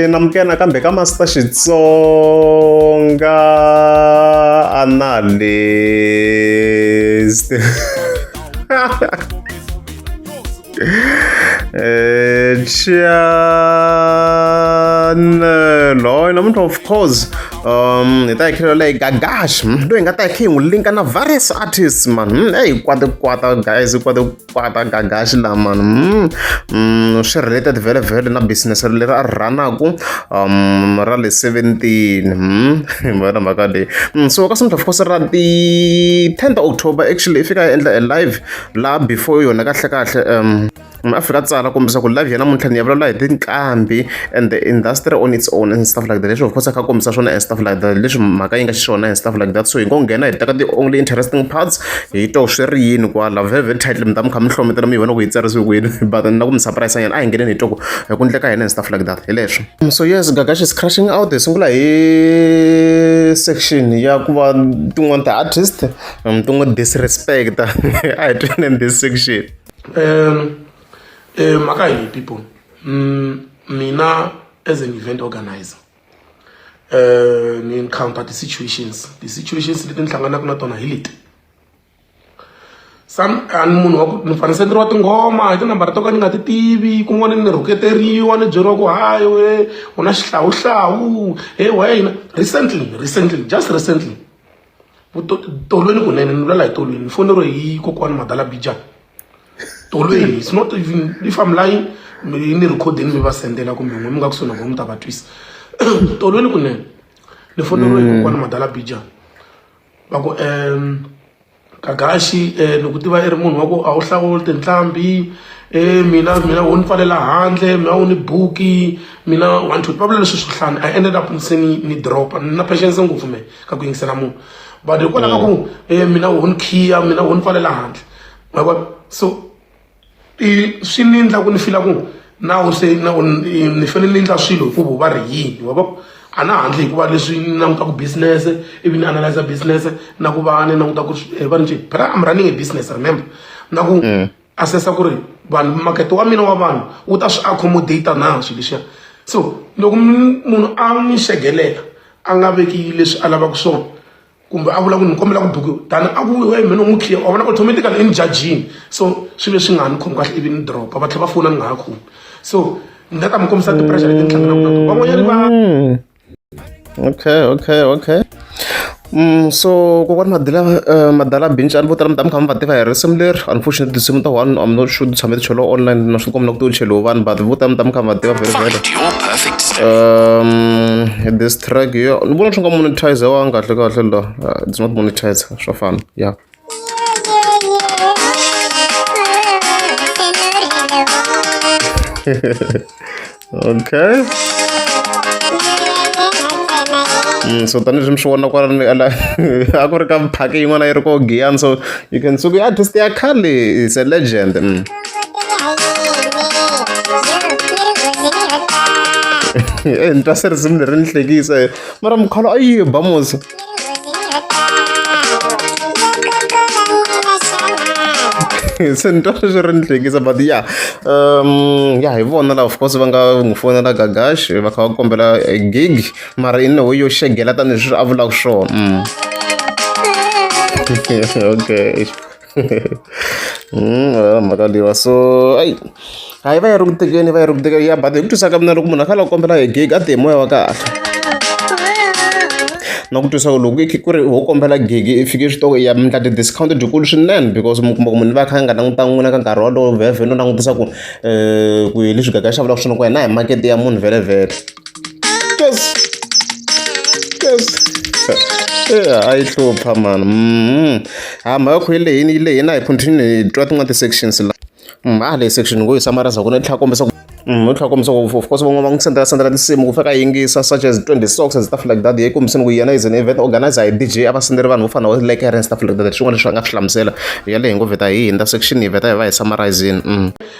namukela kambe ka Master Xitsonga analyst. Channel namuntlha of course hi ta hi like Gagash loyi nga ta hi n'wi linka na various artists man hey kwata guys kwata Gagash la man swi related vele na business leri a ranaku ra le 17 vana mhaka leyi so ka of course ra ti 10th October actually i fika hi endla a live la before yona kahle Afrika tsala kombisa ku live ya namuntlha ni ya vulavula hi tinqambi and the industry on its own and stuff like that leswi of course aka kombisa swona and stuff like that leswi mhaka yi nga xiswona and stuff like that so hi ngo nghena hi teka the only interesting parts hi to swi ri yini kwala very title mi ta mi kha mi hlometela mi vona ku yi tsarisiwe kwini but na ku mi surprise nyana a hi ngeneni hi toko hi ku ndleka hina and stuff like that hi leswi so yes Gagash is crashing out hi sungula hi section ya ku va tin'wana ti-artist tin'we disrespect a hi twini in this section Makai people, mina as an event organizer, ni encounter the situations leti nihlangana na tona hi leti. Some munhu wa ku ni fanele senderiwa tingoma hi tinambara to ka ni nga ti tivi kun'wana ni rhuketeriwa ni byeriwa ku hayi we u na xihlawuhlawu wena just recently tolweni kunene ni vulela hi tolweni ni foneriwe hi kokwani Madala Bija. Tolweni, it's not even, if I'm lying, ni recording mi va sendela kumbe n'we mi nga kusona ngomu ta va twisa. Tolweni kunene, ni foneriwe hi kokwani Madala Bija. Va ku Gagash ni ku tiva i ri munhu wa ku a wu hlawuli tinhlambi mina wo ni pfalela handle mina wo ni buki mina 1 2 probably leswi swi hlani I ended up se ni drop na patience ngopfu me ka ku yingisela munhu but hikwalaho ka ku mina wo ni khiya mina wo ni pfalela handle so swi ni endla ku ni fila ku now se ni fanele ni endla swilo hikuva va ri yini wa vona a na handle hikuva leswi ni languta ku business ivi ni analyze business na ku va ni languta ku va ni but I'm running a business remember na ku assessa ku ri vanhu market wa mina wa vanhu wu ta swi accommodate na swilo leswiya so loko munhu a ni xegelela a nga veki leswi a lavaka swona kumbe a vula ku ni kombela ku buku tani a ku we mina mukhiya wa vona automatically in judging so swilo swi nga ni khomi kahle ivi ni drop va tlhela va fona ni nga ha khumi so ni nga ta mi kombisa ti-pressure leti ni hlangana na tona van'wanyani va okay so kokwani Madala Bija ni vo tala mi ta mi kha mi va tiva hi risimu leri unfortunately tinsimu ta one I'm not sure ti tshame ti cheliwa online na swi kombela ku ti cheliwa vanhu but vo tala mi ta mi kha mi va tiva very this track yo ni vona swi nga monetize wa kahle la it's not monetize swa fana yeah okay so tani leswi mi swi vona kwalani a ku ri ka phake yin'wana yi ri ko Giyani so you can see artist ya khale is a legend ni twa se risimu leri ni hlekisa mara mkhalo a yi ba musi se ni twa sweswi ri ni hlekisa but ya hi vona la of course va nga n'wi fonela Gagash va kha va kombela gig mara in way yo xegela tani leswi a vulaka swona okay mhaka leyiwa so hayi va yi ri ku tekeni ya but hi ku twisa ka mina loko munhu a kha la kombela hi gig a ti hi moya wa kahle na ku twisa loko ku ri ho kombela gig i fike switoko ya mi ndla ti-discount dyikulu swinene because mi kuma ku munhu va kha nga languta n'wina ka nkarhi walowo vhele no langutisa ku hi leswi Gagash a vulaka swona ku yena hi makete ya munhu vhele yes a yi hlupha mani mhaka kho yi lehina hi continue hi twa tin'wana ti-sections la leyi section ngo yi summarize ku ni tlha kombisa ku tlhakomisa ku of course van'wana va n'wi sendela tinsimu ku fika yingisa such as 20 songs and stuff like that hi kombiseni ku yena is an event organizer hi DJ a va senderi vanhu vo fana wa like and stuff like that swin'wana leswi va nga swi hlamusela yaleyo hi ngo vheta hi hinda section hi vheta hi va hi summarizing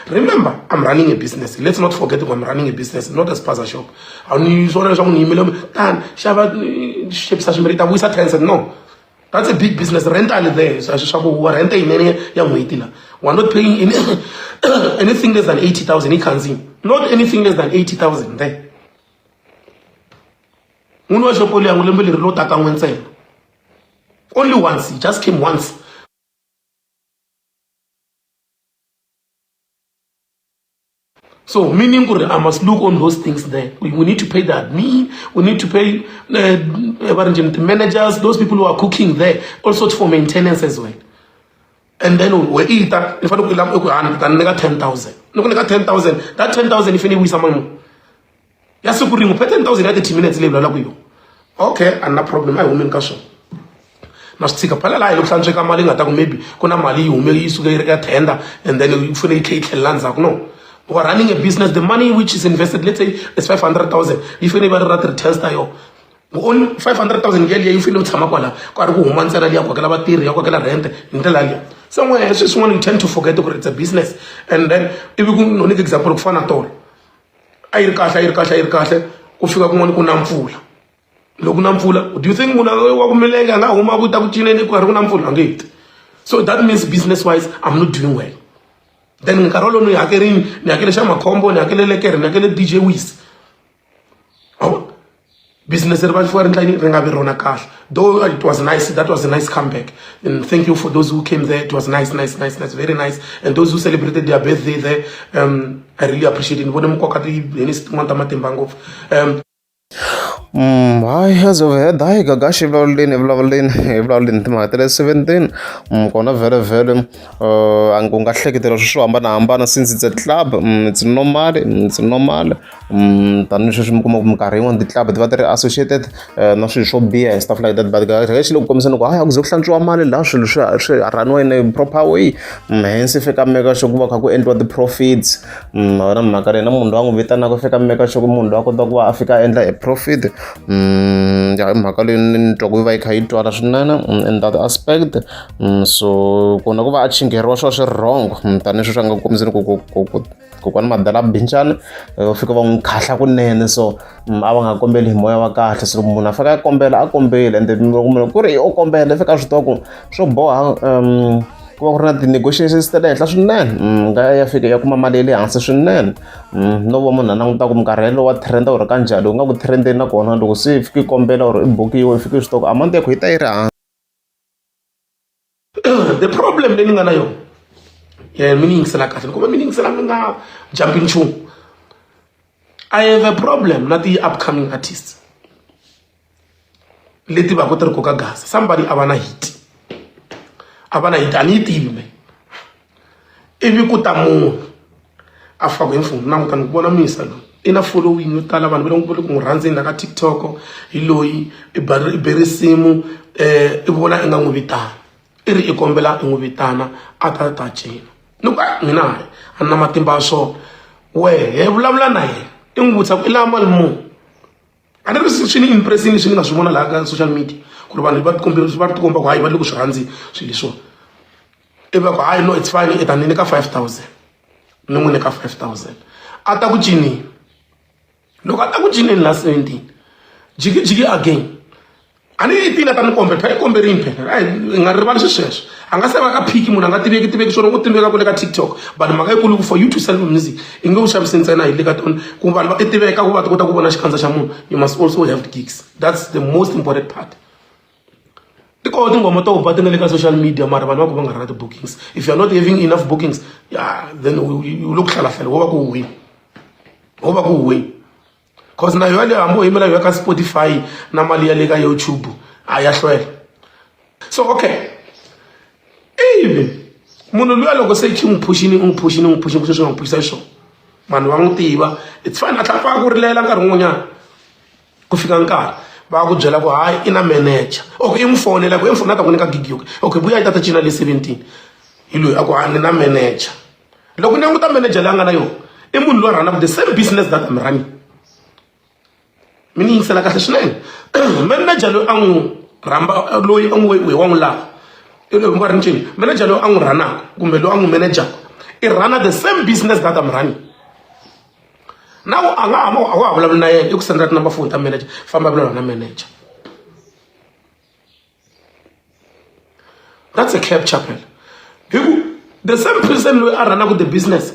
remember I'm running a business let's not forget I'm running a business not a spaza shop a ni swona leswaku ni yimele tani xava xipisa ximerita vuyisa 10 cents no that's a big business rental there swa ku rent yinene ya n'hweti la We're not paying anything less than 80,000. He can't see. Not anything less than 80,000 there. Only once. He just came once. So, meaning I must look on those things there. We need to pay the admin. We need to pay the managers, those people who are cooking there, also for maintenance as well. And then we eat that. If I don't get 10,000. No, 10,000. That 10,000 if any someone. Yes, you could pay 10,000 at 30 minutes later. Okay, and no problem. I will make a show. Nastika palala ilokuhlanjwe kamali ngata maybe kuna mali yume isuke tender and then you fune ikhelands zakho. No. We're running a business. The money which is invested, let's say, is 500,000. If anybody rather tells you, only 500,000 yearly, you feel no tamakwala. Kwaru human sana liya kwa kala batiri, kwa kala rent, intelalia. Somewhere else, just one you tend to forget that it's a business. And then if you go no example of fana tol, air kasha, kufika kumoni kuna mfula. Lokuna mfula. Do you think muna wakumelenga nga huma buta kuchine ni kwa kuna mfula ngit? So that means business-wise, I'm not doing well. Then Carolo no yakerin, ni akele shama combo, ni akele lekere, ni akele DJ Wiz. Oh, business advice for Renga cash. Though it was nice, that was a nice comeback. And thank you for those who came there. It was nice, very nice. And those who celebrated their birthday there, I really appreciate it. Hayi azoveda hayi gagashi evlavulini timhaka 17 kona vele ungahleketela swo hambanahambana since it's a club, it's normal tanihi sweswi mi kuma ku minkarhi yin'wana ti-club ti va ti ri associated na swilo swo biha and stuff like that, but gaxi loko kombisana ku hayi a ku ze ku hlantswiwa mali laha swilo swi raniwa in a proper way, hence fika meka sure ku va kha ku endliwa ti-profits. Wona mhaka leyi na munhu loyi a n'wi vitanaka fika meka sure ku munhu loyi a kota ku va a fika a endla a profit. Ya mhaka leyi ni twa ku va yi kha yi twala swinene in that aspect. So kona ku va a chingeriwa swo swi wrong tanihi sweswi a nga kombiseni kokwani Madala Binchana fika va n'wi khahla kunene, so a va nga kombeli hi moya wa kahle. So munhu a fika a kombela and then ku ri o kombela fika swi twa ku swo boha ku va ku ri na ti-negotiations ta le henhla swinene, nga ya fika ya kuma mali ya le hansi swinene. No va munhu a languta ku minkarhi lowu wa trenda uri kanjhani, u nga ku trendeni nakona loko se fika i kombela or i bukiwa i fika i swi twa ku amount ya ku yi ta yi ri hansi. The problem leyi ni nga na yona mi ni yingisela kahle kumbe mi ni yingisela mi nga jumping nchumu. I have a problem na ti-upcoming artists leti va ku ti ri koka gasa. Somebody a va na hit a ni yi tivi me ivi ku ta munhu a faka hi mfumo langutani ku vona misa loyi i na following yo tala, vanhu va le ku n'wi rhandzeni na ka TikTok hi loyi i be risimu i vona i nga n'wi vitana i ri i kombela i n'wi vitana a ta cina. Ni ku mina a ni na matimba ya swona, wehe vulavula na yena i n'wi vutisa ku i lava mali muni. A ni ri swi ni impressini leswi ni nga swi vona laha ka social media ku ri vanhu va tikomba ku hayi va le ku swi rhandzi swilo leswiwa. I va ku hayi no it's fine, i ta ni nyika 5,000 ni n'wi nyika 5,000 a ta ku cinini. Loko a ta ku cinini la 17 jiki again a ni yi tile a ta ni kombela phela i komberini phela i nga rivali sweswo. A nga se va ka phiki munhu a nga tiveki swona u tiveka ku le ka TikTok, but mhaka yikulu for you to sell music i nge u xavisi ntsena hi le ka tona ku vanhu va i tiveka ku va ta kota ku vona xikandza xa munhu. You must also have the gigs. That's the most important part. Tikoho tinghoma to ba ti nga le ka social media mara vanhu va ku va nga ri na ti-bookings. If you're not having enough bookings, yeah, then you look hlalahlala wo va ku win because na yona hambo yimela yo ka Spotify na mali ya le ka YouTube a ya hlwela. So okay, even munhu luya loko se chi n'wi pushini swi nga pushisa xona vanhu va n'wi tiva, it's fine a tlhapa ku rilela nkarhi wun'wanyana ku fika nkarhi va ku byela ku hayi i na manager. Okay, i n'wi fonela ku i mfona ta ku nyika gig yoke. Okay, vuya i ta cina le 17 hi loyi a ku a ni na manager. Loko ni languta manager leyi a nga na yona i munhu loyi a rhanaka the same business that I'm running. Mi ni yingisela kahle swinene. Manager loyi a n'wi rhamba loyi a n'wi wa n'wi lava va ri ncini manager loyi a n'wi rhanaka kumbe loyi a n'wi manager i rana the same business that I'm running. Now a nga ha vulavula na yena i ku sendela number phone ta manager, famba vulavula na manager. That's a cap chapel. the same person who run the business.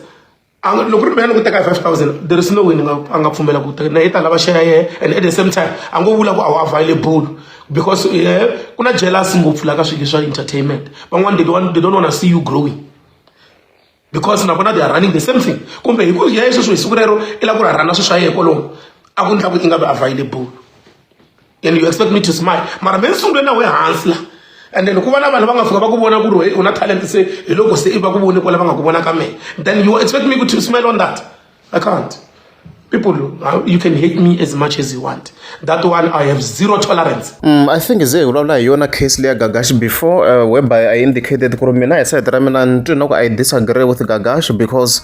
Loko ri mina ku teka 5,000, there is no way a nga pfumela ku teka na ita lava share and at the same time a ngo vula ku a available because kuna jealous ngopfu la ka swilo swa entertainment. Van'wana they don't want to see you growing because na bona they are running the same thing. Kumbe hikuva yeye sweswo hi siku rero i la ku rana swilo swa yeye kolomo a ku ndla ku inga be available and you expect me to smile mara me sungule na we hansi la. And then kuva na vanhu va nga fika va ku vona ku ri una talent se hi loko se i va ku voni kwala va nga ku vona ka me, then you expect me to smile on that? I can't. People, you can hate me as much as you want. That one I have zero tolerance. I think is a case le Gagash before whereby I indicated I said I disagree with Gagash because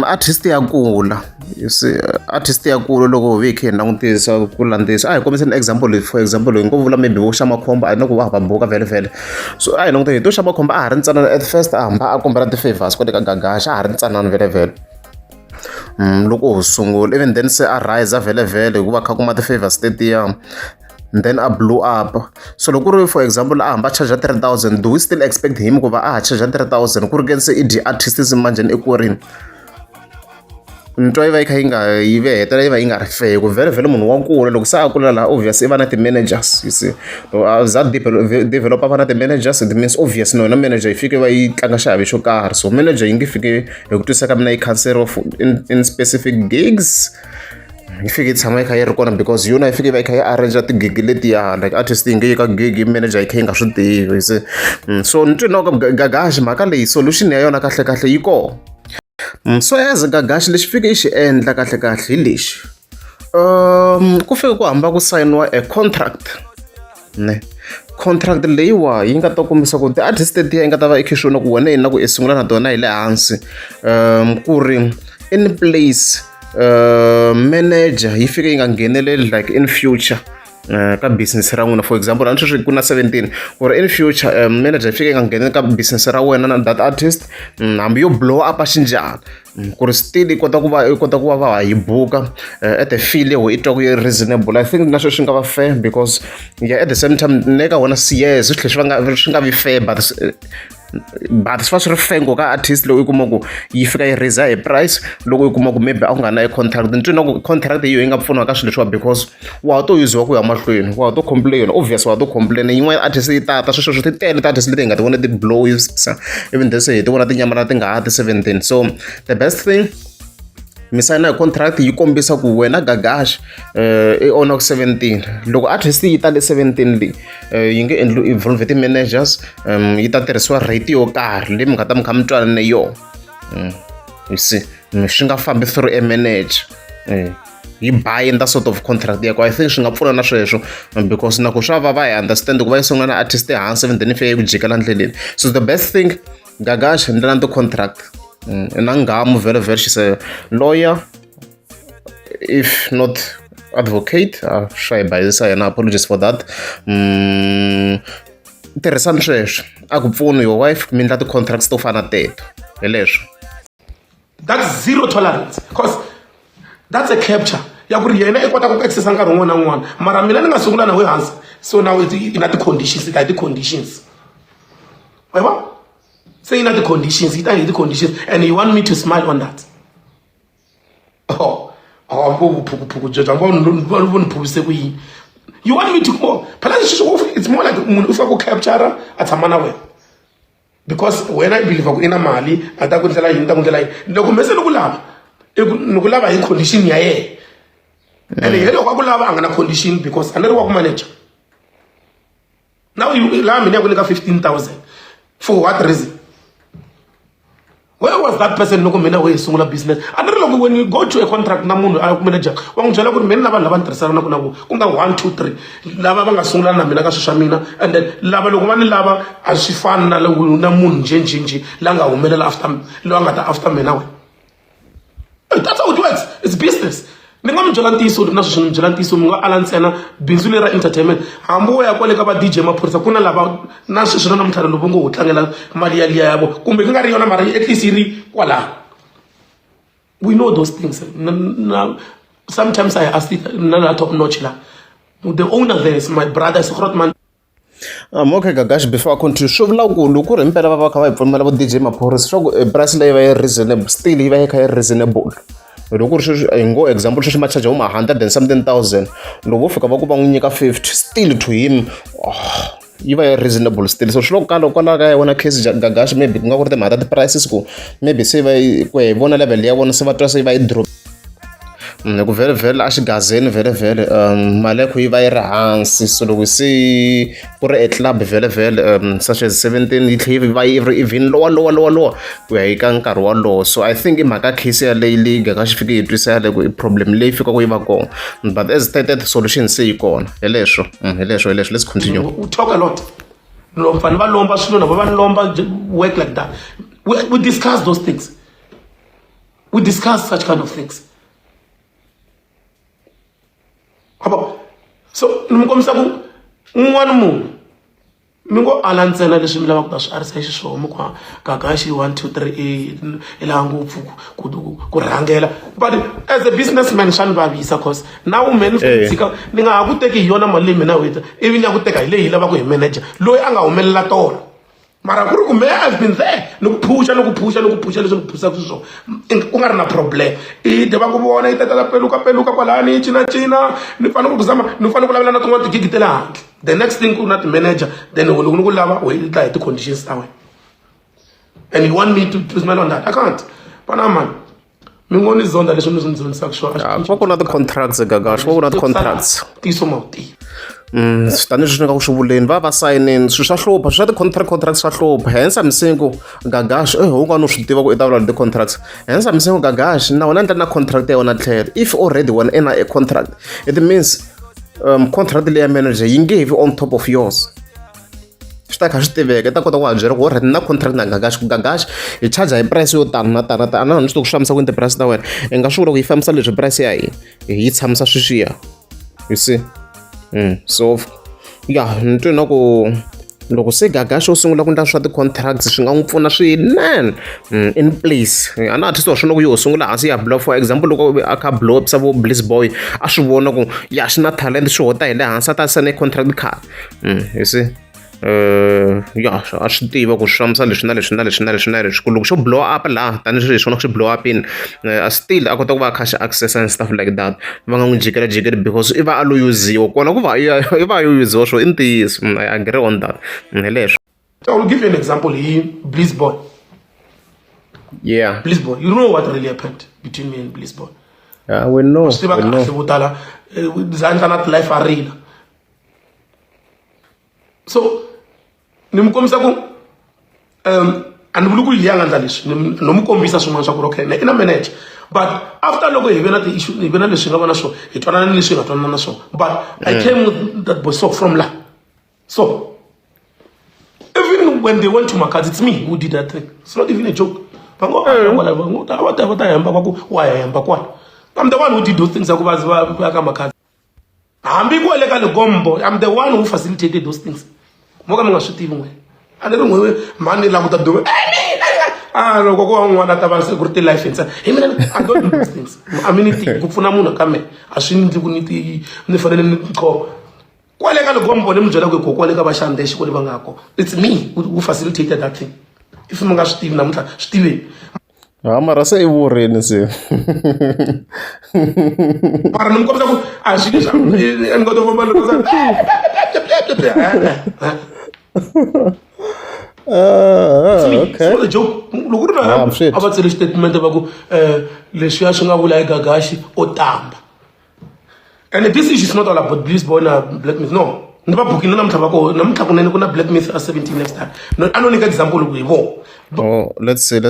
artist yakula. You see, artist yakula logo wiki and this kulandis. I come as an example, for example, in Govula maybe Oshama Comba, I know what Boga very. So I know the Doshama Comba aren't at first I compare the favors, but Gagash aren't very well. Loko sungula even then say arise vele kuba kha kuma the favor stadium then I blew up. So loko for example ahamba charge 3,000, do we still expect him kuba charge 3,000 ku ri ke se idi artists manje ekorini ntwa iva ikha inga ive hetela iva inga refe ku vele munhu wankulu loko sa akula la obviously va na ti managers, you see za developer va na ti managers, it means obvious no na manager ifike va yi tlanga xavi xo karhi, so manager yi nge fike hi ku twisa ka mina yi cancel of in specific gigs ifike tshama yi kha yi ri kona because yona ifike va yi kha yi arrange tigig letiya like artist yi nge yi ka gig manager yi kha yi nga swi tivi, you see. So ntwi no Gagash mhaka leyi solution ya yona kahle kahle yi kona. So as Gagash lexi fike i xi endla kahle kahle hi lexi ku fike ku hamba ku sayiniwa a contract ne contract leyiwa yi nga ta kombisa ku the artist tiya yi nga ta va ikixona ku wena yini na ku i sungula na tona hi le hansi ku ri in place manager yi fike yi nga ngheneleli like in future ka business ra n'wina. For example a ni sweswi ku na 17 or in future manager fike nga nghena ka business ra wena na that artist hambi yo blow up a xinjhani ku ri still i kota ku va va hi buka at the fee leho i twa ku yi reasonable. I think na sweswi swi nga va fair because at the same time ne ka vona yes swi tlhe swi nga vi fair but swi fa swi ri fair ngo ka artist loko i kuma ku yi fika yi raise hi price loko i kuma ku maybe a ku nga na contract ntwi na ku contract hiyo yi nga pfuniwa ka swilo leswiwa because wa ha to yuziwa ku ya mahlweni wa ha to complain, obvious wa ha to complain. Yin'wana artist yi tata sweswo ti tele ta artist leti hi nga ti vona ti blow even this hi ti vona tinyamana ti nga ha ti 17. So the best thing mi sayina hi contract yi kombisa ku wena Gagash i owner 17 loko artist yi ta le 17 leyi yi nge endli involve ti managers yi ta tirhisiwa rate yo karhi leyi mi nga ta mi kha mi twanane yona, you see swi nga fambi through a manager yi buy in that sort of contract yako. I think swi nga pfuna na sweswo because na ku swa va hi understand ku va yi sungula na artist ehansi even then yi fike ku jikela ndleleni. So the best thing Gagash endlela na ti-contract na ngamu vele she's a lawyer if not advocate swa hi bayisa yena, apologies for that. Tirhisani sweswo a ku pfuni your wife mi endla ti-contracts to fana teto hi leswo. That's zero tolerance because that's a capture ya ku ri yena i kota ku accessa nkarhi wun'wana na wun'wana mara mina ni nga sungula na we hansi so now ina ti-conditions ita hi ti-conditions waiva se ina ti-conditions ita hi ti-conditions and you want me to smile on that. Vuphukuphuku bya vo ni phukise ku yini, you want me to go phela it's more like munhu u fika ku capture a tshama na wena because wena I believe ku ina mali a ta ku ndlela yini ta ku ndlela yini loko mese ni ku lava hi condition ya yena and yena loko a ku lava a nga na condition because a ni ri wa ku manager now laha mina ya ku nyika 15,000 for what reason? Where was that person loko mina we sungula business? And loko when you go to a contract na munhu a manager wa n'wi byela ku ri mina lava lava ntirhisana na ku nga 1 2 3 lava va nga sungula na mina ka swilo swa mina and then lava loko va ni lava a swi fani na loko na munhu njhenjhenjhe la nga humelela after lo nga ta after mina we. That's how it works. It's business. Ni nga mi byela ntiyiso na sweswi ni byela ntiyiso mi nga ala ntsena bindzu leri ra entertainment hambi wo ya kwale ka va DJ maphorisa ku na lava na sweswi na muthala loko ngo ho tlangela mali ya liya yavo kumbe ku nga ri yona mara at least yi ri kwala. We know those things. Sometimes I ask it na top notch la the owner there is my brother Grootman. Okay Gagash, before I continue, swi vula ku loko ku ri impela va va kha va hi pfumela vo DJ maphorisa swa ku price leyi va yi reasonable still yi va yi kha yi reasonable. Loko ku ri sweswi hi ngo example sweswi ma charge vo ma 100 and something thousand loko vo fika va ku va n'wi nyika 50 still to him yi va yi reasonable still. So swi loko loko kwalaho ka yona case Gagash maybe ku nga ku ri timhaka ta ti-prices ku maybe se va ku hi vona level ya vona se va twa se va yi drop ku vhele a xigazeni vhele mali ya ku yi va yi ri hansi. So loko se ku ri club vhele such as 17 yi tlhela yi va yi ri even lowa ku ya hi ka nkarhi wolowo. So I think i mhaka case yaleyi leyi Gagash fike yi twisa yale ku i problem leyi fika ku yi va kona, but as stated solution se yi kona. Hileswo let's continue. We talk a lot. Vanhu va lomba swilo na va lomba work like that. We discuss those things. We discuss such kind of things. So ni mi kombisa ku un'wana munhu mi ngo ala ntsena leswi mi lavaka ku ta swi arisa hi xiswona kwa Gagashi 1 2 3 i laha ngopfu ku rhangela, but as a businessman swa ni vavisa cause now man fika ni nga ha ku teki hi yona mali leyi mina wita ivi ni ya ku teka hi leyi hi lavaka hi manager loyi a nga humelela tona. Mara ku ri ku me I've been there ni ku phusha leswi ni phusaka swona ku nga ri na problem i deva ku vona yi tatela peluka kwalani yi cina ni fanele ku zama ni fanele ku lavela na tin'wana tigigi te le handle. The next thing ku na ti-manager then loko ni ku lava u ta hi ti-conditions ta wena and you want me to smell on that, I can't. Pana man mi ngo ni zonda leswi ni swi ndzonisa swona. Kwa ku na ti-contracts Gagash, kwa ku na ti-contracts tiso mawuti tanihi swi nga ku swi vuleni va sayinini swilo swa hlupha swa ti-contracts swa hlupha hensa misiku Gagash hinkwani u swi tiva ku i ta vula ti-contracts hensa misiku Gagash na wena endla na contract ya wena tlhelo if already wena ina a contract it means contract leya manager yi nge vi on top of yours. Swi ta kha swi tiveka i ta kota ku va byela ku already na contract na Gagash ku Gagash hi charge hi price yo tani na tani ni swi tiva ku swi fambisa ku ti-price ta wena hi nga swi vula ku yi fambisa leswi price ya hina hi tshamisa sweswiya, you see. So yeah ni twi na ku loko se Gagash u sungula ku endla swa ti-contracts swi nga n'wi pfuna swinene in place. A na ha twi swi ku yo sungula hansi ya blow for example loko a kha blow up sa vo Bliss Boy a swi vona ku ya xi na talent swi hota hi le hansi a ta sane contract card, you see. Ya a swi tiva ku swi fambisa leswi na leswi ku loko xo blow up laha tanihi hi swona ku xi blow up in still a kota ku va a kha xi access and stuff like that va nga n'wi jikela because i va a lo yuziwa kona ku va i va yo yuziwa swo i ntiyiso. I agree on that. Hi leswo. I will give you an example here. Bliss Boy. Yeah. Bliss Boy. You know what really happened between me and Bliss Boy? Yeah, we know. Life arena. So ni mi kombisa ku a ni vuli ku yi yanga ndla leswi no mi kombisa swin'wana swa ku ri okay i na manager, but after loko hi ve na ti-issue hi ve na leswi hi nga va na swona hi twanana ni leswi hi nga twanana na swona, but I came with that boy so from la so even when they went to Makadzi it's me who did that thing. It's not even a joke. Va ngo va ta hemba kwa ku wa hemba kwani I'm the one who did those things ya ku va ka Makadzi hambi ku le ka Legombo I'm the one who facilitated those things. Moka mi nga swi tivi n'wena a ni ri n'wehe mani la ku ta dove loko ko n'wana ta va se ku ri ti-life ntsena hi mina I don't do those things. A mi ni tivi ku pfuna munhu ka mehe a swi ndli ku ni fanele ni qho kwale ka Legombo ni mi byela ku kwale ka vaxandexi kwale va nga ko it's me who facilitated that thing. If mi nga swi tivi namuntlha swi tiveni mara se i vurini se mara ni mi kombisa ku a xi leswi ni nga to famba loko okay. So the joke loko ri na a va tsele statement va ku leswiya swi nga vula hi Gagashi o tamba, and this issue is not all about Bliss Boy na Black Myth no ni va bukini namuntlha va ko namuntlha kunene ku na Black Myth a 17 next time a no nyika example loko hi vo let's see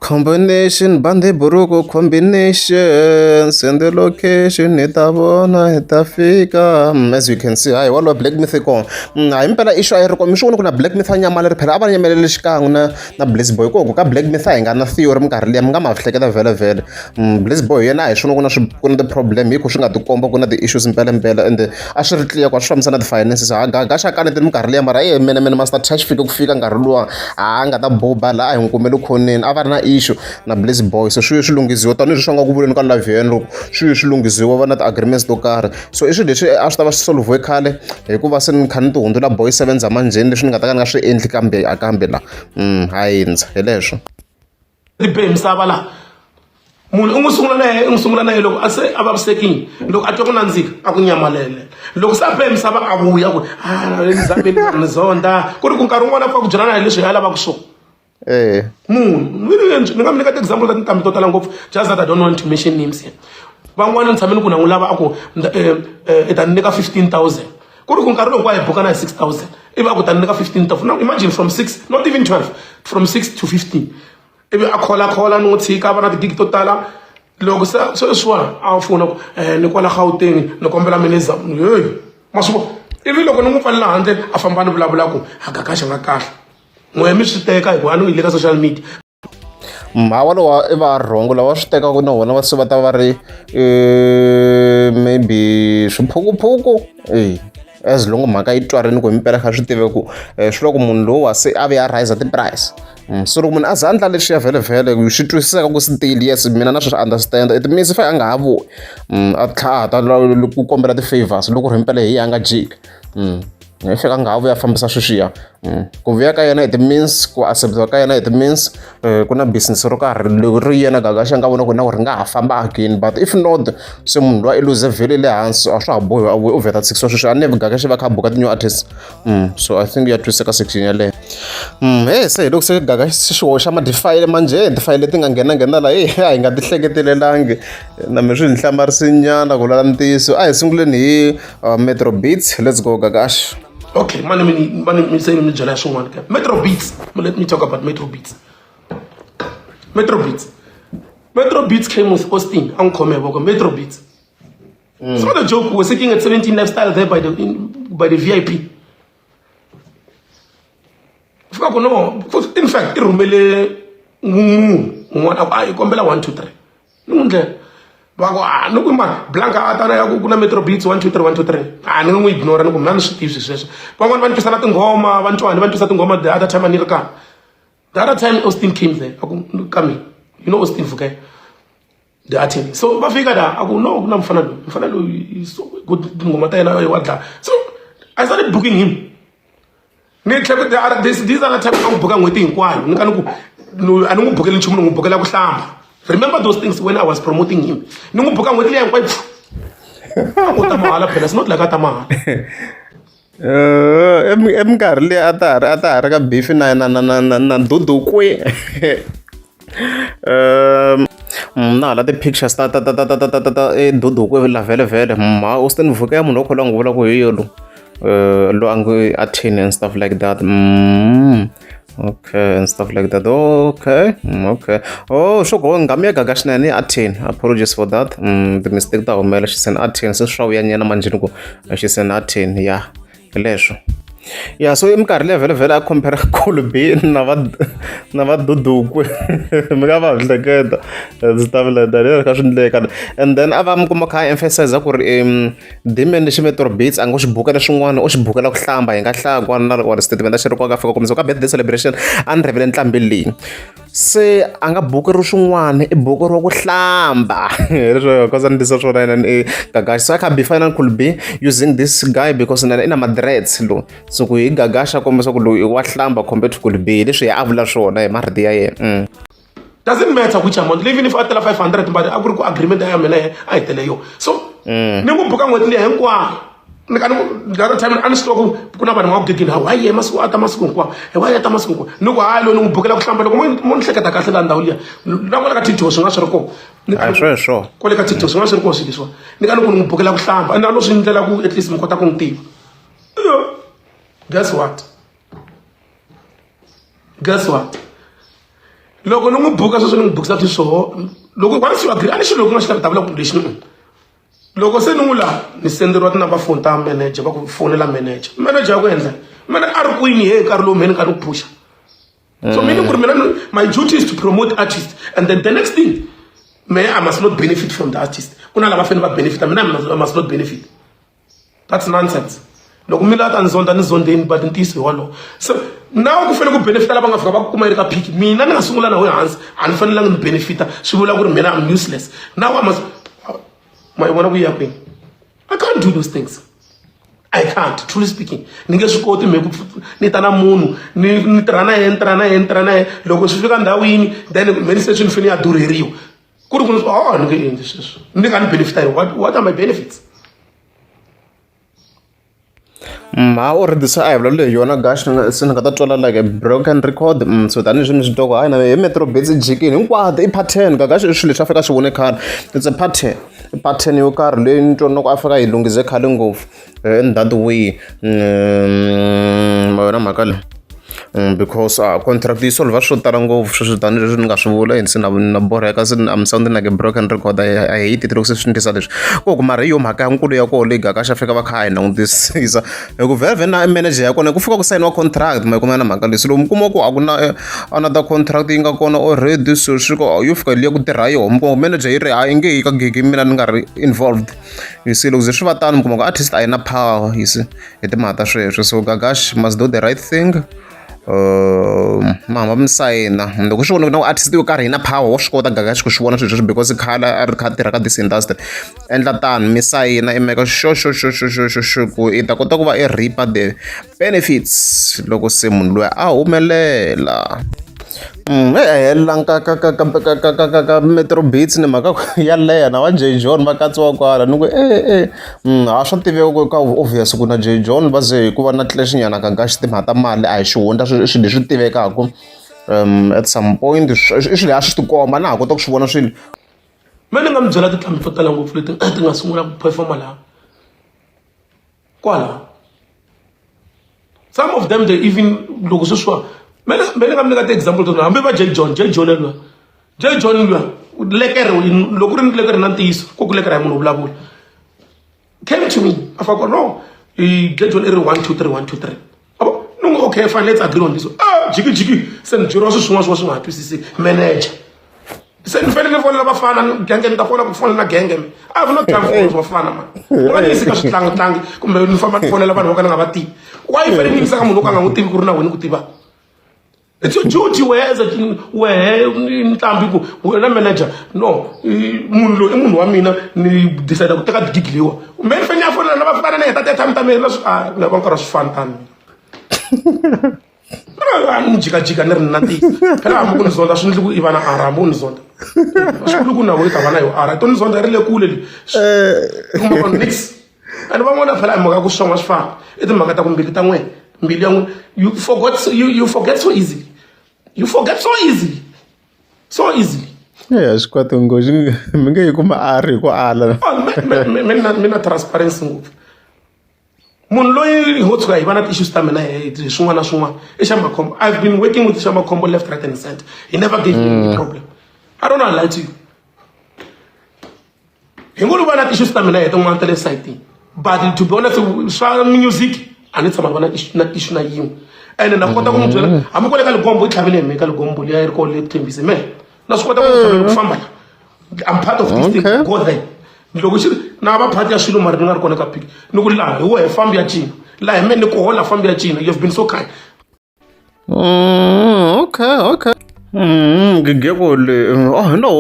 combination bande buruku combination send the location hita vona hita fika. As you can see hayi walowa Black Myth ko hayi impela issue a yi ri kona mi swi vona ku na Black Myth a nyamala ri phela a va nyamelele xikan'we na Bliss Boy ko ka Black Myth a hi nga na theory minkarhi liya mi nga ma hleketa vhele Bliss Boy yena a hi swona ku na ti-problem hi ku swi nga tikomba ku na ti-issues mpela and a swi ri clear ku a swi fambisa na ti-finances Gagashi a kanetini minkarhi liya mara mene master touch fika ku fika nkarhi luwa a nga ta boba laha a hi n'wi kumele khoneni a va ri na issue na Blaze Boy, so swi ye swi lunghisiwa tanihileswi swi nga ku vuleni ka live yena loko swi ye swi lunghisiwa va na ti-agreements to karhi, so i swilo leswi a swi ta va swi solviwe khale hikuva se ni kha ni ti hundzula Boy 7 zamanjeni leswi ni nga ta ka ni nga swi endli kambe la ha hindza hi leswo tibe misava laha munhu u n'wi sungula na yena loko a se a vavisekile loko a twa ku nandzika a ku nyamalele loko se a be misava a vuya ku ndzameni ni zonda ku ri ku nkarhi wun'wana a pfa ku byelana hi leswi a lavaka swona munhu ni nga mi nyika ti-example ta tintambi to tala ngopfu, just that I don't want to mention names here. Van'wana ni tshame ni ku na n'wi lava a ku i ta ni nyika 15,000 ku ri ku nkarhi lowu a hi bukana hi 6,000 ivi a ku ta ni nyika 15,000. Now imagine from 6 not even 12 from 6 to 15 ivi a khola ni n'wi tshika va na tigigi to tala loko se sweswiwani a fona ku ni kwala Gauteng ni kombela manager ma swi vona ivi loko ni n'wi pfalela handle a famba ni vulavula ku a Gagash nga kahle n'we mi swi teka hikuva a ni yi le ka social media. mhawa lowa i va rhongo lava swi tekaka na vona va ta va ri maybe swiphukuphuku as long mhaka yi twarini ku himpela kha swi tive ku swi loko munhu lowa se a ve a rise ti-price, so loko munhu a za a ndla leswi ya vhele swi twisiseka ku stili yes mina na swi understand it means fa a nga ha vuyi a tlhela a ta ku kombela ti-favors loko ri himpela hi a nga jiki fika nga ha vuya fambisa sweswiya ku vuya ka yena it means ku acceptiwa ka yena it means ku na business ro karhi ri yena Gagash nga vona ku na ku ri nga ha famba again, but if not se munhu loyi i luze vhele le hansi a swa ha bohi u vheta 6 wa sweswi a never Gagash va kha buka ti-new artists, so I think ya twiseka section yaleyo. Se hi loko se Gagash xihoxo xa madifayile manje tifayile leti nga nghena laha a hi nga ti hleketelelangi na me swi ni hlamarisi nyana ku lala ntiyiso a hi sunguleni hi Metro Beats. Let's go Gagash. Okay, me say me jala swin'wana ka Metro Beats. Let me talk about Metro Beats. Metro Beats came with Austin and Komebo. Metro Beats. It's not a joke. We're sitting at 17 Lifestyle there by the VIP. In fact, Rumele Kombela 1 2 3. No Blanca Atana kuna Metro Beats 1 2 3 1 2 3. Ni n'wi ignore ni ku mna ni swi tivi sweswo. Van'wana va ni twisa na tinghoma, va twisa tinghoma the other time ani ri ka. The other time Austin came there. Aku come. You know Austin Fuke. The attorney. So va fika da aku no kuna mfana lo is so good ngoma ta yena wadla. So I started booking him. Ni tlhela these are the time aku booka n'hweti hinkwayo. Ni ka ni ku a ni n'wi bukeli nchumu ni n'wi bukela ku hlamba. Remember those things when I was promoting him. Ni n'wi buka n'hweti leyi hinkwayo. It's not like Atamahala. Minkarhi leyi a ta ha ri ka beef na Dudukwe. Na hala ti-pictures ta Dudukwe la vhele ma Austin Vuke ya munhu wo khola n'wi vula ku hi yolo lo a ngo attend and stuff like that. Okay, and stuff like that. Okay. Oh, sure. Ngamia Gagash na ni attend. Apologies for that. The mistake that umela she's an attend. So shawu ya nyana manje nuko she's an attend. Yeah. Lesho. Yeah, so imkarhi vele a compare Kolbe na va Dudukwe. Mga va hleketa stuff like that. Ka swi ndleka. And then ava mukuma kha emphasize ku ri Dimian lexi Metro Beats a ngo xi bukela swin'wana u xi bukela ku hlamba hi nga hlaya na wa statement a xi ri kwa ka fika kumisa ka birthday celebration a ni rivele ntlambi leyi se a nga bukeriwi swin'wana i bukeriwa ku hlamba leswo kosa ni ndisa swona yena Gagash so I can be final could be using this guy because na ina madreads lo so ku hi Gagash a kombisa ku loyi wa hlamba compared to Kolbe leswi a vula swona hi maridi ya yena. Doesn't matter which amount, even if I tell 500 but I go agreement I am I tell you. So ni n'wi buka n'hweti leyi hinkwayo. The other time ani swi kuna vanhu va ku gegini why ye masiku ata masiku hinkwawo why ata masiku hinkwawo ni ku hayi lo ni n'wi bukela ku hlamba loko mo ni hleketa kahle la ndhawu liya na kwale ka TikTok swi nga swi ri kona sure kwale ka TikTok swi nga swi ri kona swilo leswiwa ni ka ni ku ni n'wi bukela ku hlamba and no swi ndlela ku at least mi kota ku n'wi tiva. Guess what loko ni n'wi buka sweswo ni n'wi bukisa sweswo loko once you agree ani xilo loko nga xi ta vula ku lexi ni loko se ni n'wi laha ni senderiwa tinamba phone ta manager va ku fonela manager ya ku endla mina a ri kwini he nkarhi lowu mheni ka ni ku pusha so meaning ku ri mina my duty is to promote artists and then the next thing I must not benefit from the artist ku na lava fanele va benefita mina I must not benefit. That's nonsense. loko mi lava ta ni zonda ni zondeni but ntiyiso hi walowo so nawu ku fanele ku benefita lava nga fika va ku kuma yi ri ka phiki mina ni nga sungula na we hansi a ni fanelangi ni benefita swi vula ku ri mina I'm useless now I must ma yi vona ku ya kwini I can't do those things I can't truly speaking ni nge swi koti ni ta na munhu ni tirha na yena loko swi fika ndhawini then medication ni fanele ya durheriwa ku ri ku ni nge endli sweswo ni nga ni benefita what are my benefits already se a hi vula leyi yona gash se ni nga ta twala like a broken record so tanihileswi mi swi twa ku hayi na hi metro bits jikini hinkwato i pattern gash i swilo leswi a fika swi vone khale it's a pattern yo karhi leyi ni twa ku a fika hi lunghize khale ngopfu in that way ma yona mhaka leyi because contract yi solve swo tala ngopfu sweswi tanihileswi ni nga swi vula se na borheka se I'm sounding like a broken record I hate it loko se swi ndlisa leswi ku mara hi yo mhaka ya nkulu ya koho leyi gakaxa fika va kha a hi langutisisa hi ku vhele na manager ya kona ku fika ku sayiniwa contract ma yi kuma na mhaka leswi lomu kuma ku a ku na another contract yi nga kona already so swi ko yo fika liya ku tirha yona mi kuma manager yi ri a yi nge yi ka gigi mina ni nga ri involved you see loko ze swi va tani mi kuma ku artist a yi na power you see hi timhaka ta sweswo so gagash must do the right thing mahamba mi sayina loko swi vona ku na artist yo karhi hi na power wa swi kota gagashi ku swi vona swilo sweswo because khale a ri kha tirha ka this industry endla tani mi sayina i meka sure ku i ta kota ku va i reaper the benefits loko se munhu loyi a humelela helelangi ka metro beats ni mhaka yaleya na va J John va katsiwa kwala ni ku a swa tiveka ka obvious ku na J John va ze ku va na clash nyana ka gashi timhaka ta mali a hi xihundla swilo leswi tivekaka at some point i swilo a swi tikomba na ha kota ku swi vona swilo me ni nga mi byela tinqambi to tala ngopfu leti ti nga sungula ku performa laha kwala some of them they even loko sweswiwa me ni nga mi nyika ti-example to hambi va J John luya lekere loko ri ni lekere na ntiyiso ko ku lekere hi munhu vulavula came to me a faka no J John i ri 1 2 3 1 2 3 abo ni ngo okay fine let's agree on this jiki se ni byeriwa swin'wana swi nga twisisi manager se ni fanele ni fonela vafana genge ni ta kona ku fonela genge me a ku no time for vafana man u nga ni yisi ka switlangi kumbe ni famba ni fonela vanhu vo ka ni nga va tivi why fanele ni yisa ka munhu wo ka nga n'wi tivi ku ri na wena ku tiva it's your duty where ntlambi ku wena manager no munhu loyi i munhu wa mina ni decide ku teka gig leyiwa me ni fanele ya fonela na vafana ni heta time ta mina na va nkarhi wa swifana tani ni jikajika ni ri na ntiyiso phela hambi ku ni zonda swi ndli ku i va na ara hambi ku ni zonda swi vuli ku na wena ta va na yo ara to ni zonda ri le kule leyi kuma ku nix and van'wana phela hi mhaka ku swon'wa swi fana i timhaka ta ku mbili ta n'wena mbili ya n'wina you forget so easily swi kwati ngoxi mi nge yi kuma a ri hi ku ala mina transparency ngopfu munhu loyi ho tshuka hi va na ti-issues ta mina hi swin'wana na swin'wana i Xamakhombo I've been working with Xamakhombo left right and center he never gave me any problem I don't know lie to you hi ngo va na ti-issues ta mina hi tin'wana ta le sayitini but to be honest swa music a ni tshama va na issue na yin'we ene na kota ku n'wi byela hambi ku le ka Ligombo i tlhavele hi me ka Ligombo liya yi ri kona leyi ku tshembise me na swi kota ku n'wi tlhavela ku famba I'm part of this thing go there loko xi na va phati ya swilo mara ni nga ri kona ka phiki ni ku laha hi wehe fambi ya cina laha hi me ni ku hola fambi ya cina you've been so kind okay ngigeko le no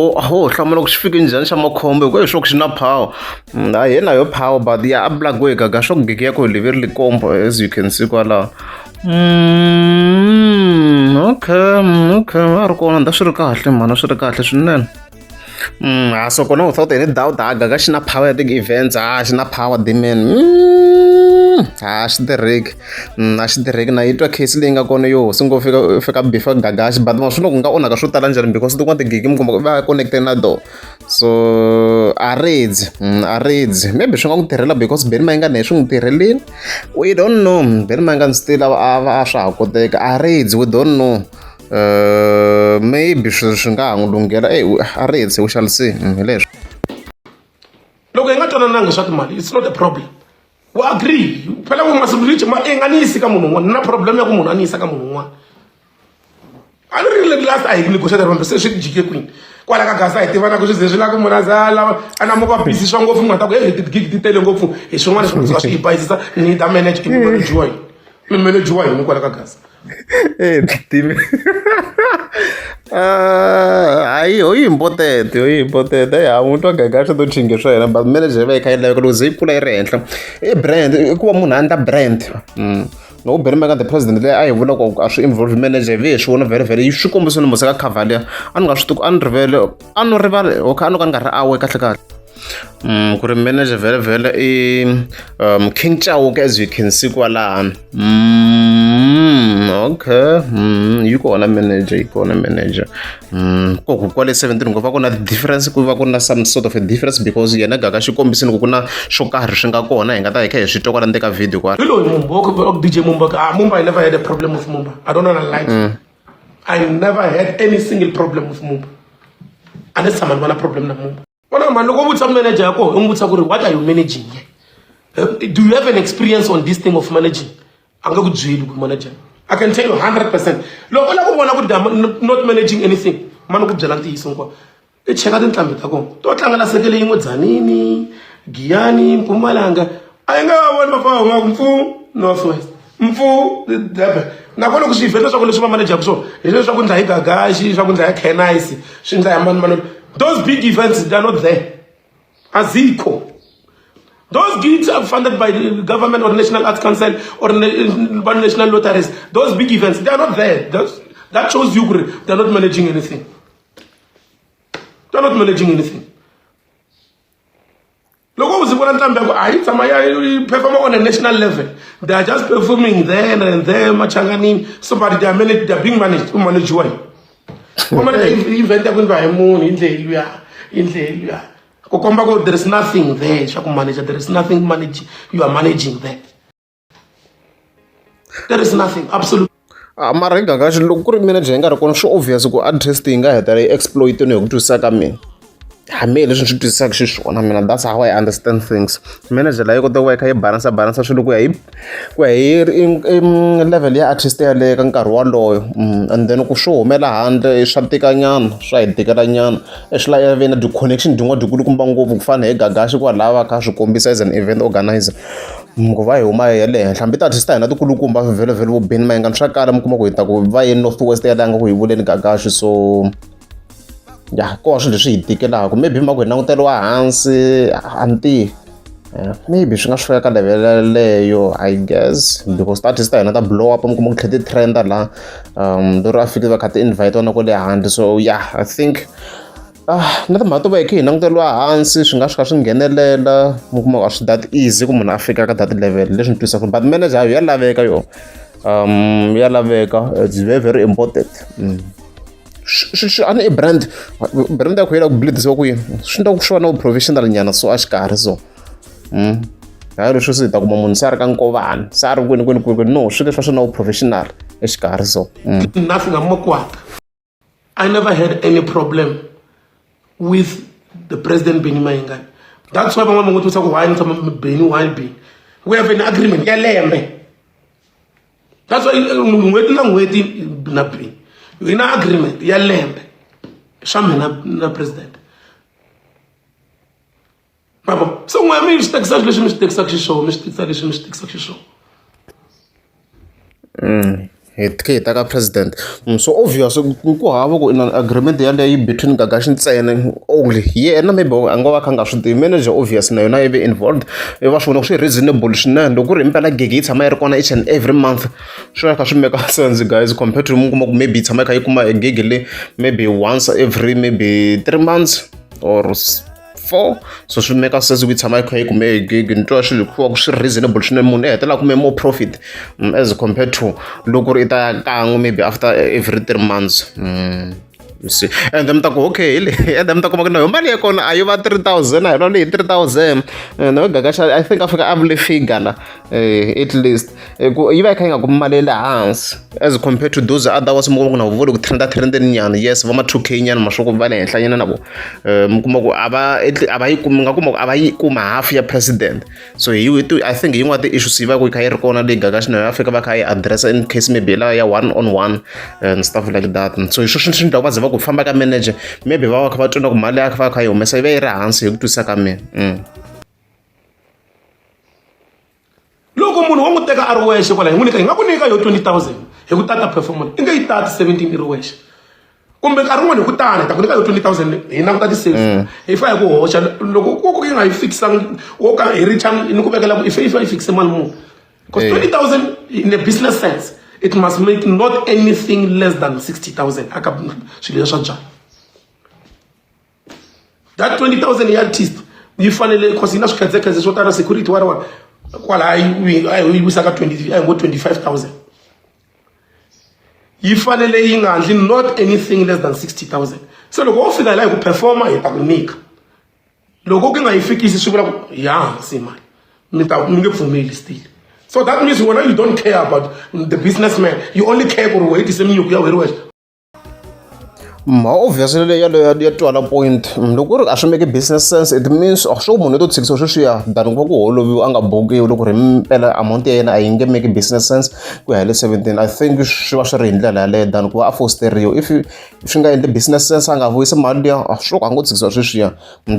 hlamula ku swi fike njhani Xamakhombo hi ku hi swo ku xi na power a hi na yo power but ya a black-we gaga swo ku gigi yako hi levi ri likombo as you can see kwalaho okay a ri kona nda swi ri kahle mhana swi ri kahle swinene so kona without any doubt gaga xi na power ya ti-events xi na power dimen a xi tirheki na yi twa case leyi nga kona yo se ngo fika before gagaxi but ma swi no ku nga onhaka swo tala njhani because tin'wana tigigi mi kuma va connected na door so a redzi maybe swi nga n'wi tirhela because beni ma yi nga na hi swi n'wi tirhelini we don't know beni ma yi nga ni still a swa ha koteka a redzi we don't know maybe swi nga ha n'wi lunghela a redzi we shall see hi leswo loko hi nga twanananga swa timali it's not a problem we agree phela we must reach ma enganisi ka munhu un'wana na problem ya ku munhu a ni yisa ka munhu un'wana a ni ri last a hi negotiate rombe se swi jike kwini kwala ka gasa hi tivana ku swi ze swi lava ku munhu azala a na moka busy swa ngopfu munhu ta ku hey gig ti tele ngopfu hi swin'wana swi nga swi bayisisa ni ta manage ni manage wa yini mi manage wa yini kwala ka gasa hayi important ya munhu wa gagaxa to chinge swa yena but manager va yi kha yi laveka loko ze yi pfula yi ri henhla i brand i ku va munhu a endla brand loko berimeka the president leyi a hi vula ku a swi involve manager hi ve hi swi vona very yi swi kombisa ni musa ka cover leya a ni nga swi tiku a ni rivele a no rivala okay a no ka ni nga ri awe kahle ku ri manager vhele i King Chauke as you can see kwalano okay yi kona manager kwale 17 ku va ku na difference ku va ku na some sort of a difference because yena gaga xi kombisini ku ku na swo karhi swi nga kona hi nga ta hi kha hi swi twa kwala ndeka video kwala loyi Mumba DJ Mumba Mumba I never had a problem with Mumba I don't know lie I never had any single problem with Mumba unless someone want a problem na Mumba Wana man loko mutsa manager yako umutsa ku ri what are you managing do you have an experience on this thing of managing anga ku byeli ku manager I can tell you 100% loko la ku vona ku not managing anything mano ku byela ntiyiso nkwa I cheka tintlambi ta kona to tlangela sekele yin'we Dzanini Giyani Mpumalanga a yi nga voni va nga ku Northwest Durban nakona ku swi vhela swa ku leswi va manager ku swona hi leswi swa ku ndla hi Gagashi swa ku ndla hi Kenise swi ndla hi mani those big events they're not there azikho those gigs are funded by the government or National Arts Council or national lotteries those big events they are not there that shows you they're not managing anything loko uzibona ntlambi yako ayi tsama ya perform on a national level they are just performing there and there machanganini so but they are being managed why Kuma event ya kwendwa hi munhu indlela ya ku komba ku there is nothing there swa ku manager there is nothing you are managing there is nothing absolutely mara hi gagaxi loko ku ri manager hi nga ri kona swi obvious ku address yi nga heta yi exploitini hi ku twisisa ka mina hambi leswi swi twisisaka xiswona mina that's how I understand things manager la yi kota ku va yi kha yi balansa swilo ku ya hi level ya artist yaleyo ka nkarhi waloyo and then ku swo humela handle swa tikanyana swa hi tikelanyana swi la ve na di-connection din'wana dikulukumba ngopfu ku fana hi gagaxi kwalaha kha swi kombisa as an event organizer ku va hi huma hi le henhla hambi ti-artist ta hina tikulukumba vhele vo beni mayingani swa kala mi kuma ku hi ta ku va ye Northwest yaleyo nga ku hi vuleni gagaxi so ya ko swilo leswi hi tikelaka maybe ma ku hi languteliwa hansi anti maybe swi nga swi fika ka level leyo I guess because artist ta hina ta blow up mi kuma ku tlhe ti-trend la lero a fike va kha ti-invite wana ko le handle so yeah I think na timhaka to va hi kha hi languteliwa hansi swi nga swi kha swi nghenelela mi kuma a swi that easy ku munhu a fika ka that level leswi ni twisaka but manager ya laveka yo ya laveka it's very important ani i brand ya ku hela ku bleedisiwa ku yini swi ndla ku swi va na professional nyana so a xikarhi so hayi leswi swi ta kuma munhu se a ri ka nkovani se a ri kwini no swi leswi swi na professional exikarhi so nothing amakwata I never had any problem with the president Benny Mayengani that's why van'wana va ngo ku why ni Benny why Benny we have an agreement ya lembe that's why n'hweti na n'hweti na Benny in agreement ya lembe swa mina na president baba so n'we mi swi tekisa leswi mi swi tekisaka xiswona mi swi tekisa leswi mi swi tekisaka xiswona hi ta ka president so obvious ku hava ku in an agreement yaleyo between Gagashi ntsena only yena maybe a nga va kha nga swi tivi manager obvious na yona yi ve involved va swi vona ku swi reasonable swinene loko ku ri impela gig yi tshama yi ri kona each and every month swi kha swi make sense guys compared to mi kuma ku maybe yi tshama yi kha yi kuma a gig le maybe once every maybe 3 months or 4 so swi make sense ku tshama yi kha yi kume gig ni twa swilo ku swi reasonable swinene munhu i hetela kume more profit as compared to loko ri ta kan'we maybe after every 3 months You see, and then I'm okay, and then I'm no money I over 3,000, I only 3,000. No, Gagash, I think I've lived figure at least. You are kind of Malay hands as compared to those other was more than a vote with Trenda, yes, Vama 2K and Mashoko Valley and Sayanabo. Mukumo Abai Kuma half year president. So you do, I think you want the issue Siva with Kair Kona de Gagash, Africa Bakai address in case maybe one on one and stuff like that. And so you shouldn't have a famba manager, maybe about to know Malak Vakayo, Messavera answer to Sakame. Logo Moon won't take a ROH, when I go 20,000, he would start a performance. In the 17 ROH. Come back, I don't want to put down it. I could go 20,000 in after the sales. If I go, I fix some walk a rich and if I fix a man more. Because 20,000 in a business sense, it must make not anything less than 60,000. That 20,000 year artist, you finally because in a security, whatever. Well, I 25,000. You finally not anything less than 60,000. So the go figure like performer is unique. Logo can I fix is super yeah, see man. For me still. So that means when you don't care about the businessman, you only care about what is the new. Obviously, you to a point. Look, I should make a business sense. It means show money to 6 or so that all of you anga bogi look amount and I make a business sense. Go 17. I think she was in the than go for stereo. If you in the business sense, anga voice madia, show ango 6 or so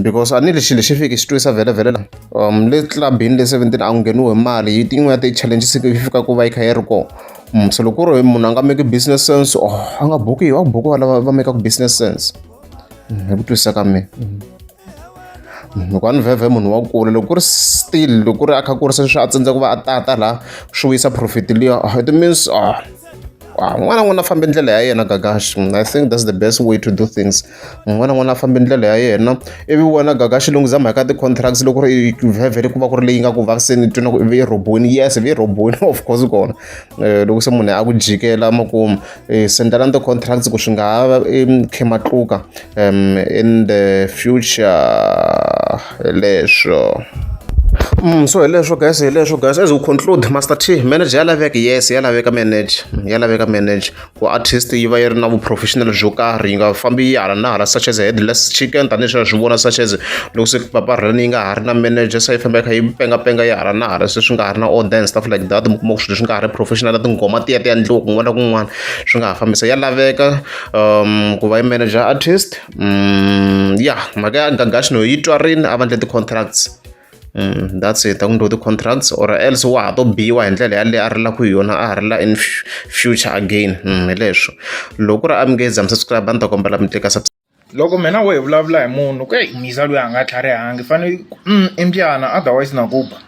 because I need to shifik is to very very little bin 17 angenu mali. You think what the challenges if you go by Kairko. So look, Munanga make a business sense. Oh, anga boki, boko ala make a business sense. Able to sakame. One veve munwa kule look still look akakura shots and the atala show is a profit. It means I want to find Gagash. I think that's the best way to do things. When I want to find everyone a Gagash lungs, I got the contracts. Look, you have very good vaccine to know very robot. Yes, very robot, of course, gone. Look, someone I would jiggle send around the contracts Gushunga Kematuka in the future. So let's guys, as we conclude, Master T, manager, yes, yala manage, for artist, you are now professional joka, ringa, family, arana, such as headless chicken, Tanisha Shubona, such as Lusik Papa running, arna manager, say from Penga Arana, Sessungarna, or then stuff like that, Moshunga, professional, Gomati, and look one, Shunga, family, yala vega, Kuwai manager, artist, yeah, Maga Gagash no eat to arena, I wanted the contracts. That's it. I'm going to do the contracts or else what to be and arla in future again. Look, I'm getting subscribe and take a subscribe. Logo mena we vulavula hi munhu ku mizalo ya nga tlharihangi fane imbyana otherwise na kupa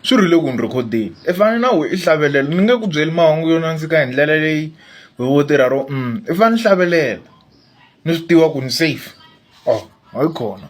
swi rile ku ni recordeni I fane na we I hlavelela ni nge ku byeli mahungu yo nandzika hi ndlela leyi we wo tirha ro I fane hlavelela ni swi tiva ku ni safe hayi khona.